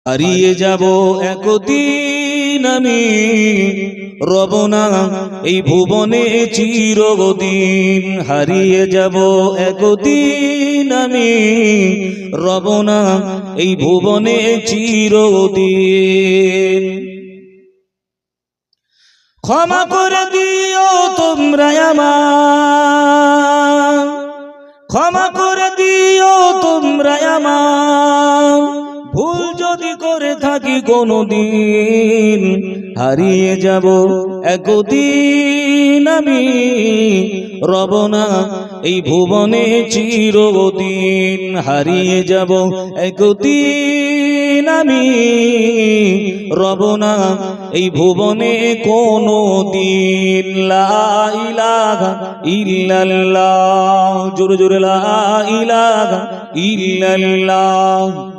হারিয়ে যাব একদিন আমি, রব না এই ভুবনে চিরদিন। হারিয়ে যাব একদিন আমি, রব না এই ভুবনে চিরদিন। ক্ষমা করে দিও তোমরা আমার, ক্ষমা করে দিও তোমরা আমার, ভুল যদি করে থাকি কোনদিন। হারিয়ে যাব একদিন আমি, রব না এই ভুবনে চিরদিন। হারিয়ে যাব একদিন আমি, রব না এই ভুবনে কোনদিন। লা ইলাহা ইল্লাল্লাহ, জোরে জোরে লা ইলাহা ইল্লাল্লাহ।